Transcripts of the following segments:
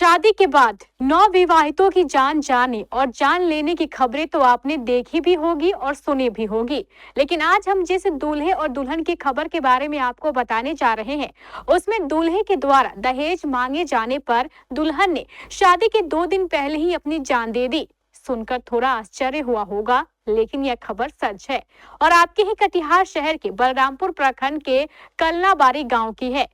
शादी के बाद नवविवाहितों की जान जाने और जान लेने की खबरें तो आपने देखी भी होगी और सुनी भी होगी, लेकिन आज हम जिस दूल्हे और दुल्हन की खबर के बारे में आपको बताने जा रहे हैं, उसमें दूल्हे के द्वारा दहेज मांगे जाने पर दुल्हन ने शादी के 2 दिन पहले ही अपनी जान दे दी। सुनकर थोड़ा आश्चर्य हुआ होगा, लेकिन यह खबर सच है और आपके ही कटिहार शहर के बलरामपुर प्रखंड के कलनाबारी गांव की है।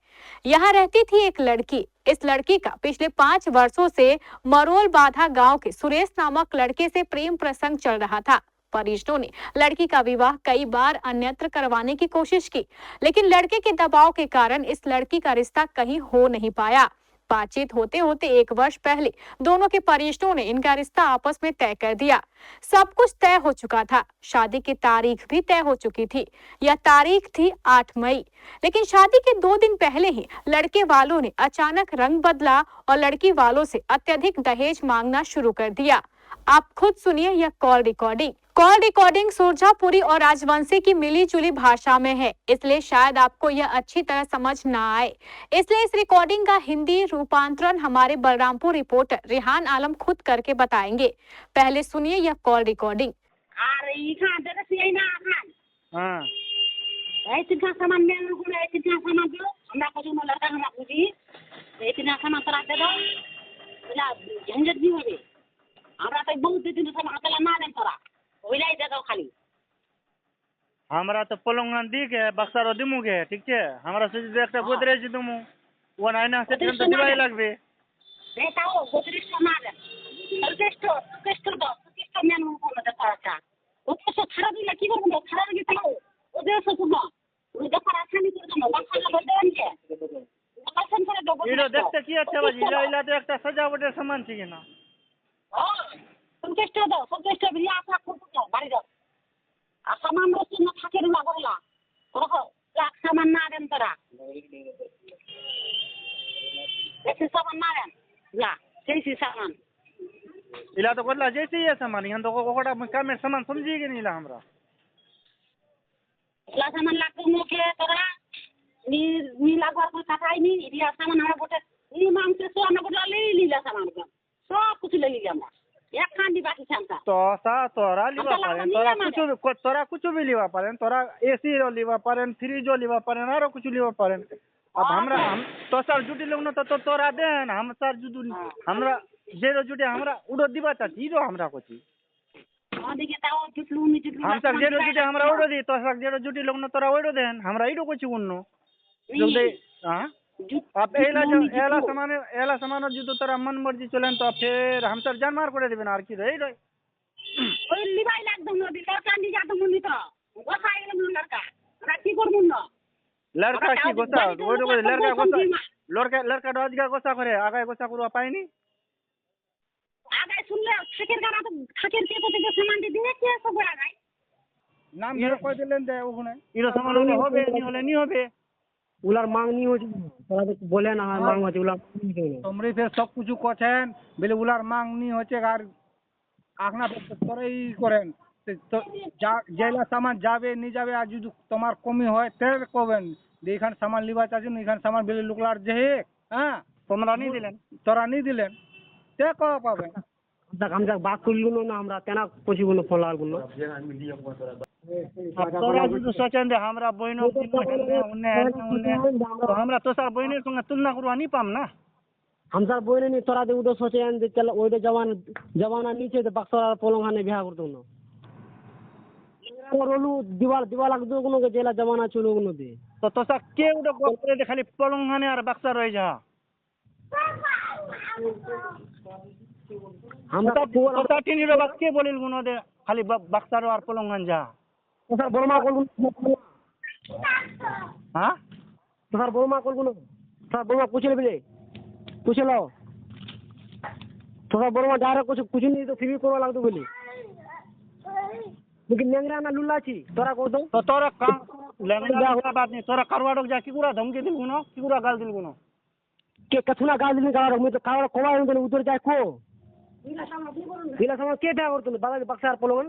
यहाँ रहती थी एक लड़की। इस लड़की का पिछले 5 वर्षों से मरोल बाधा गांव के सुरेश नामक लड़के से प्रेम प्रसंग चल रहा था। परिजनों ने लड़की का विवाह कई बार अन्यत्र करवाने की कोशिश की, लेकिन लड़के के दबाव के कारण इस लड़की का रिश्ता कहीं हो नहीं पाया। बातचीत होते होते 1 वर्ष पहले दोनों के परिजनों ने इनका रिश्ता आपस में तय कर दिया। सब कुछ तय हो चुका था, शादी की तारीख भी तय हो चुकी थी। यह तारीख थी 8 मई। लेकिन शादी के 2 दिन पहले ही लड़के वालों ने अचानक रंग बदला और लड़की वालों से अत्यधिक दहेज मांगना शुरू कर दिया। आप खुद सुनिए यह call recording. Call recording Surjapuri और राजवंशी की मिली जुली भाषा में है, इसलिए शायद आपको यह अच्छी तरह समझ ना आए। इसलिए इस रिकॉर्डिंग का हिंदी रूपांतरण हमारे बलरामपुर रिपोर्टर रेहान आलम खुद करके बताएंगे। पहले सुनिए यह कॉल रिकॉर्डिंग। झंझट भी हो हमरा तो बहुत दिन से मातला ना देन तोरा ओइला दे दो खाली हमरा तो पलंगन दी के बक्सर दिमु के ठीक छे। हमरा से एकटा गोदरेज दिमु वन आइना से तो दिवाई लागबे देताओ गोदरेज समाज सर्केस्ट मेन को मत पाचा ओतो से खरा दिला की करबो खरा गे ताओ ओदे से सुबह ओ देखा आसानी कर दो बक्सर बदन के बक्सर करे दो इरो देखते की अच्छा बाजी इला तो एकटा सजावटेर सामान छी ना। संकेष्ट दो संकेष्ट बिया आशा करतो बाड़ी दो आ सामान रस न थाके रुला करला रखो लाख सामान ना देन तोरा ऐसे सामान ना देन ला कैसी सामान इला तो करला जैसे ये सामान यहां तो कोकोड़ा काम सामान समझी के नहीं ला हमरा ला सामान लाख मो के तोरा नी लागवा को काटाई नी इडिया सामान हमरा बोटे नी मांग से सो ना बोला ले लीला सामान का सब कुछ ले लिया हमरा एक खांडी बाकी छानता तो सा तोरा लिवा पारे तोरा कुछ भी लिवा पारे तोरा एसी रो लिवा पारे फ्रिज रो लिवा पारे आरो कुछ लिवा पारे। अब हमरा हम तो सर जुटी लोग न तो तोरा देन हम सर जुटू हमरा जेरो जुटे हमरा उडो दिबा चाची रो हमरा कोची हां देखि ताओ जुटलू नी जुटलू हम सर जेरो जुटे हमरा उडो दी तो सर जेरो जुटी लोग न तोरा उडो देन हमरा इडो कोची उन्नो जो दे हां अब एला सामान जो तोरा मन मर्जी चलेन तो फिर हम सर जान मार करे देबे ना आर की रही रही ओइ लिबाई लाग दम नदी लड़का नी जा तो मुनी तो गोसाई गेल लड़का राती कर मुन्नो लड़का की गोसा ओडो लड़का गोसा लड़का डज का गोसा करे आगे गोसा करवा पाइनी आगे सुन ले ठकेर गाना तो ठकेर के तो सामान दे दिने के सब बड़ा गाय नाम घेर कोई देलेन दे ओखने इरो सामान होबे नी होबे उलार मांग नहीं हो तोरा तो बोले ना मांग हो उलार हमरे फिर सब कुछ कोछेन बेले उलार मांग नहीं होचे आर आखना पे तोरई करेन तो जेला सामान जावे नहीं जावे आज जो तुम्हार कमी होय तेरे कोबेन देखन सामान लिबा चाची नहीं खान सामान बेले लुकलार जे हां तोमरा नहीं दिलेन तोरा नहीं दिलेन ते को पाबे हम तक बात सुनलु ना हमरा तेना पछिबो फोन लागुनो तोरा जो सोचन दे हमरा बहिनो उन्ने तो हमरा तो सर बहिने संग तुलना करवा नहीं पाम ना हम सर बहिने नहीं तोरा दे उडो सोचेन दे चल ओडे जवाना नीचे दे बक्सर पोलोंगाने बियाह करतो न रोलू दीवाल लाग दो कोनो के जेला जमाना चलो कोनो दे तो सर के उडो गोरे दे खाली पोलोंगाने और बक्सर रह जा हम तो तीन रो बात के बोलिल गुनो दे खाली बक्सर और पोलोंगान जा तो सर बोलमा कोल हां तो सर बोलमा कोल गुनो सर बोलमा पूछ लो तो सर बोलमा डायरेक्ट कुछ नहीं तो फिर भी करवा लाग दो बोली लेकिन नेंगरा ना लुल्ला छी तोरा को दो तो तोरा का लेंगरा हुआ बात नहीं तोरा करवाडो जा की पूरा धमकी दिल गुनो की पूरा गाल दिल गुनो के कथुना गाल दिल गाल मैं तो कावड़ा कोवा उधर उधर जाए को दिला समय के था और तुम बाबा बक्सर पोलोन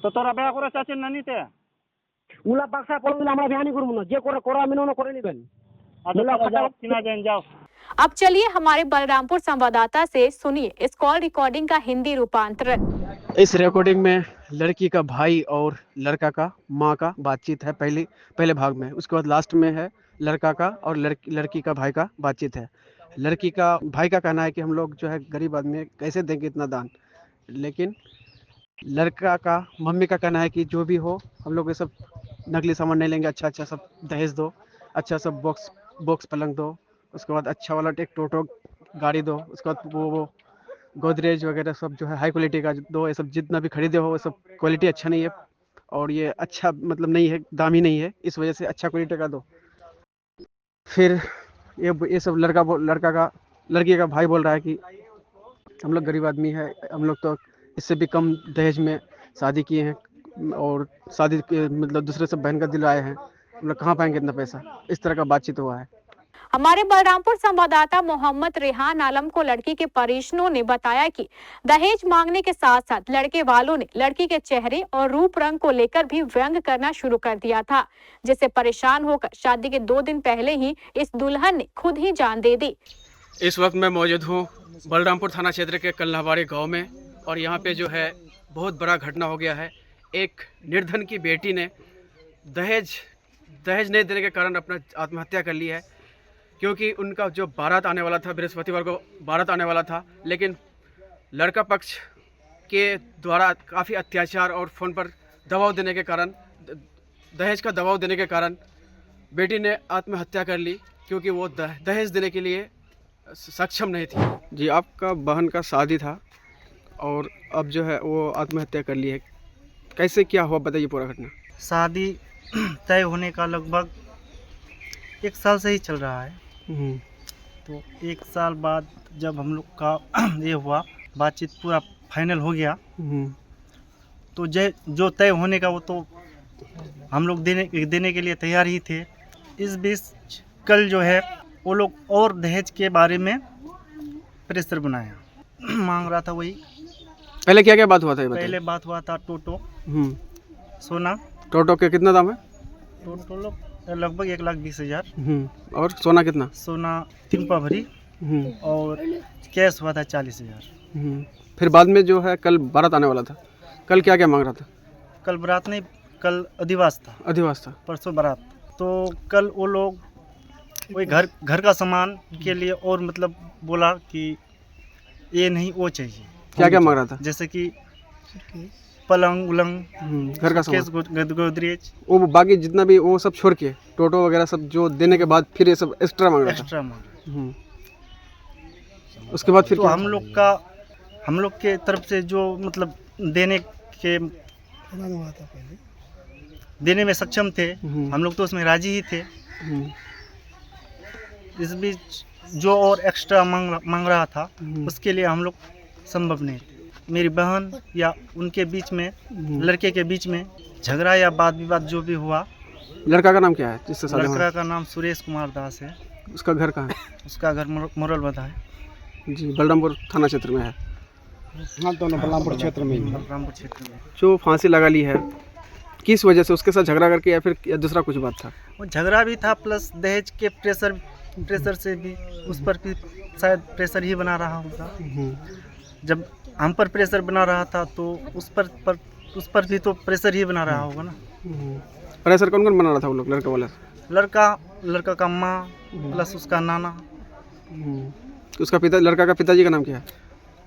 तो तोरा बेया करे चाचे नानी ते उला बक्सर पोलोन हमरा बिहानी करू न जे कोरा मिनो न करे निबेन अच्छा जाओ किना जान जाओ अब चलिए हमारे बलरामपुर संवाददाता से सुनिए इस कॉल रिकॉर्डिंग का हिंदी रूपांतरण। इस रिकॉर्डिंग में लड़की का भाई और लड़का का माँ का बातचीत है पहले भाग में। उसके बाद लास्ट में है लड़का का और लड़की का भाई का बातचीत है। लड़की का भाई का कहना है कि हम लोग जो है गरीब आदमी है, कैसे देंगे इतना दान। लेकिन लड़का का मम्मी का कहना है कि जो भी हो हम लोग ये सब नकली सामान नहीं लेंगे, अच्छा अच्छा सब दहेज दो, अच्छा सब बॉक्स पलंग दो, उसके बाद अच्छा वाला एक टोटो गाड़ी दो, उसके बाद वो गोदरेज वगैरह सब जो है हाई क्वालिटी का दो। ये सब जितना भी खरीदे हो वो सब क्वालिटी अच्छा नहीं है और ये अच्छा मतलब नहीं है, दामी नहीं है, इस वजह से अच्छा क्वालिटी का दो। फिर ये सब लड़की का भाई बोल रहा है कि हम लोग गरीब आदमी है, हम लोग तो इससे भी कम दहेज में शादी किए हैं और शादी के मतलब दूसरे से बहन का दिल आए हैं, हम लोग कहाँ पाएंगे इतना पैसा। इस तरह का बातचीत हुआ है। हमारे बलरामपुर संवाददाता मोहम्मद रेहान आलम को लड़की के परिजनों ने बताया कि दहेज मांगने के साथ साथ लड़के वालों ने लड़की के चेहरे और रूप रंग को लेकर भी व्यंग करना शुरू कर दिया था, जिससे परेशान होकर शादी के 2 दिन पहले ही इस दुल्हन ने खुद ही जान दे दी। इस वक्त मैं मौजूद हूँ बलरामपुर थाना क्षेत्र के कल्लावाड़ी गांव में और यहाँ पे जो है बहुत बड़ा घटना हो गया है। एक निर्धन की बेटी ने दहेज नहीं देने के कारण अपना आत्महत्या कर ली है, क्योंकि उनका जो बारात आने वाला था, बृहस्पतिवार को बारात आने वाला था, लेकिन लड़का पक्ष के द्वारा काफ़ी अत्याचार और फ़ोन पर दबाव देने के कारण, दहेज का दबाव देने के कारण बेटी ने आत्महत्या कर ली, क्योंकि वो दहेज देने के लिए सक्षम नहीं थी। जी, आपका बहन का शादी था और अब जो है वो आत्महत्या कर ली है, कैसे क्या हुआ बताइए पूरा घटना। शादी तय होने का लगभग 1 साल से ही चल रहा है। तो 1 साल बाद जब हम लोग का ये हुआ, बातचीत पूरा फाइनल हो गया, तो जो तय होने का वो तो हम लोग देने के लिए तैयार ही थे। इस बीच कल जो है वो लोग और दहेज के बारे में प्रेशर बनाया, मांग रहा था वही। पहले क्या क्या बात हुआ था ये बताइए। पहले बात हुआ था टोटो, सोना। टोटो के कितना दाम है? टोटो लगभग 1,20,000। और सोना कितना? सोना 3 पा भरी और कैश हुआ था 40,000। फिर बाद में जो है कल बारात आने वाला था, कल क्या क्या मांग रहा था? कल बारात नहीं, कल अधिवास था, परसों बारात। तो कल वो लोग वही घर का सामान के लिए और मतलब बोला कि ये नहीं वो चाहिए। क्या क्या मांग रहा था? जैसे कि पलंग उलंग, घर का सामान, गोदरेज, वो बाकी जितना भी वो सब छोड़ के टोटो वगैरह सब जो देने के बाद फिर ये सब एक्स्ट्रा मांग रहा था। उसके बाद फिर तो हम लोग के तरफ से जो मतलब देने में सक्षम थे, हम लोग तो उसमें राजी ही थे। इस बीच जो और एक्स्ट्रा मांग रहा था उसके लिए हम लोग संभव नहीं थे। मेरी बहन या उनके बीच में, लड़के के बीच में झगड़ा या वाद विवाद जो भी हुआ। लड़का का नाम क्या है जिससे शादी हुआ? लड़का का नाम सुरेश कुमार दास है। उसका घर कहाँ है? उसका घर मोरलबदा है। जी, बलरामपुर थाना क्षेत्र में है। हाँ, दोनों बलरामपुर क्षेत्र में। जो फांसी लगा ली है किस वजह से? उसके साथ झगड़ा करके या फिर दूसरा कुछ बात था? वो झगड़ा भी था, प्लस दहेज के प्रेशर से भी उस पर भी शायद प्रेशर ही बना रहा होगा। जब हम पर प्रेशर बना रहा था तो उस पर भी तो प्रेशर ही बना रहा होगा ना। प्रेशर कौन कौन बना रहा था वो लोग? लड़का वाला? लड़का का माँ प्लस उसका नाना। उसका लड़का का पिताजी का नाम क्या है?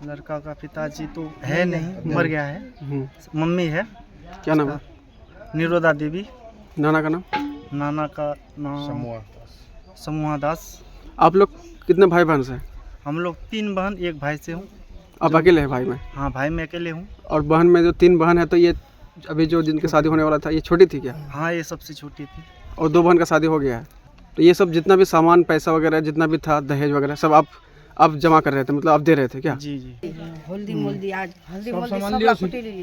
लड़का का पिताजी तो है नहीं, मर गया है। मम्मी है। क्या नाम है? निरोदा देवी। नाना का नाम? नाना का नाम समूहा दास। आप लोग कितने भाई बहन से? हम लोग 3 बहन 1 भाई से हूँ। आप अकेले हैं भाई में? हाँ, भाई में अकेले हूँ। और बहन में जो 3 बहन है, तो ये अभी जो जिनकी शादी होने वाला था ये छोटी थी क्या? हाँ, ये सबसे छोटी थी। और 2 बहन का शादी हो गया है, तो ये सब जितना भी सामान पैसा वगैरह जितना भी था दहेज वगैरह सब आप जमा कर रहे थे, मतलब आप दे रहे थे क्या? जी। हल्दी आज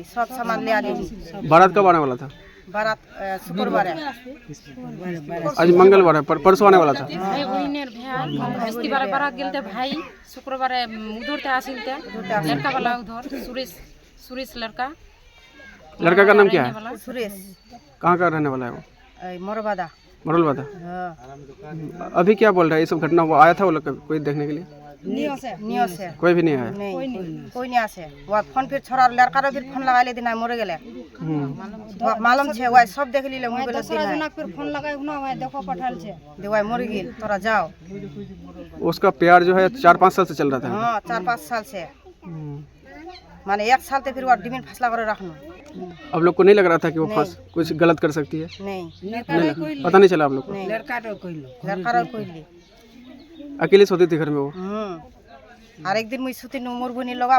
सब सामान ले आने। बारात कब आने वाला था? बारात शुक्रवार है। आज मंगलवार है, परसों आने वाला था। बारात गेलते भाई शुक्रवार उधर थे आसिलते लड़का वाला उधर सुरेश लड़का का नाम क्या है? सुरेश। कहाँ का रहने वाला है वो? मोरबादा। मरलवा था। हाँ अभी क्या बोल रहा है, ये सब घटना हुआ, आया था वो लोग कोई देखने के लिए? नियो से कोई भी नहीं आया। नहीं कोई नहीं आसे वो फोन फिर छोरा लड़का फिर फोन लगा ले दिन मरे गेले मालूम छे वो सब देख लीले मोबाइल दिन फिर फोन लगाए ना वो देखो पठाल छे देवाई मर गेल तोरा जाओ। उसका प्यार जो है 4-5 साल से चल रहा था। हाँ 4-5 साल से माने 1 साल ते फिर वो डिमीन फैसला करे रखना। अब लोग को नहीं लग रहा था कि वो कुछ गलत कर सकती है? नहीं पता नहीं चला आप लोग को? लड़का रो कोई ली अकेले सोती थी घर में वो? और एक दिन मुझे सुती मुरबुनी लगा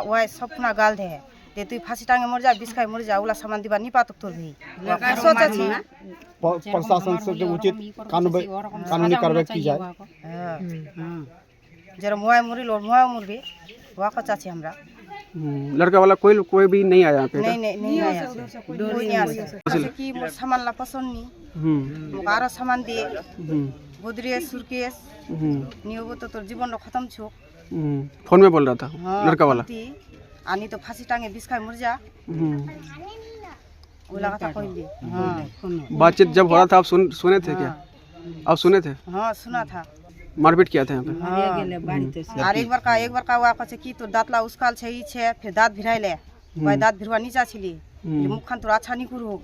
वो सपना गाल दे तू फांसी टांगे मर जा बिस्काई मर जा उला सामान दिबा नहीं पातक तोर भी सोचा छी प्रशासन से जो उचित कानूनी कार्रवाई की जाए। जरा मुआय मुरबी वहाँ को चाची हमरा लड़का वाला कोई भी नहीं आया यहाँ पे? नहीं आया कोई नहीं आया जैसे कि मोर सामान ला पसंद नहीं मुकारो सामान दिए गोदरेज सुरकेस नियो तो तोर जीवन रो खत्म छो। फोन में बोल रहा था लड़का वाला? आनी तो फांसी टांगे बिस्काई मर जा उला का कोई भी। हां बातचीत जब हो रहा था आप सुने थे क्या? आप सुने थे? हां सुना था। मारपीट किया था यहाँ पे? और एक बार का हुआ कछे की तो दांतला उसकाल छे ई छे फिर दांत भिराइले भाई दांत भिरवा नीचा छिली मुखखान तो अच्छा नहीं करू।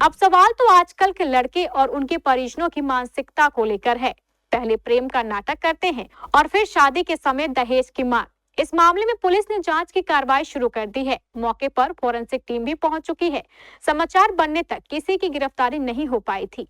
अब सवाल तो आजकल के लड़के और उनके परिजनों की मानसिकता को लेकर है। पहले प्रेम का नाटक करते हैं और फिर शादी के समय दहेज की मांग। इस मामले में पुलिस ने जांच की कार्रवाई शुरू कर दी है। मौके पर फोरेंसिक टीम भी पहुंच चुकी है। समाचार बनने तक किसी की गिरफ्तारी नहीं हो पाई थी।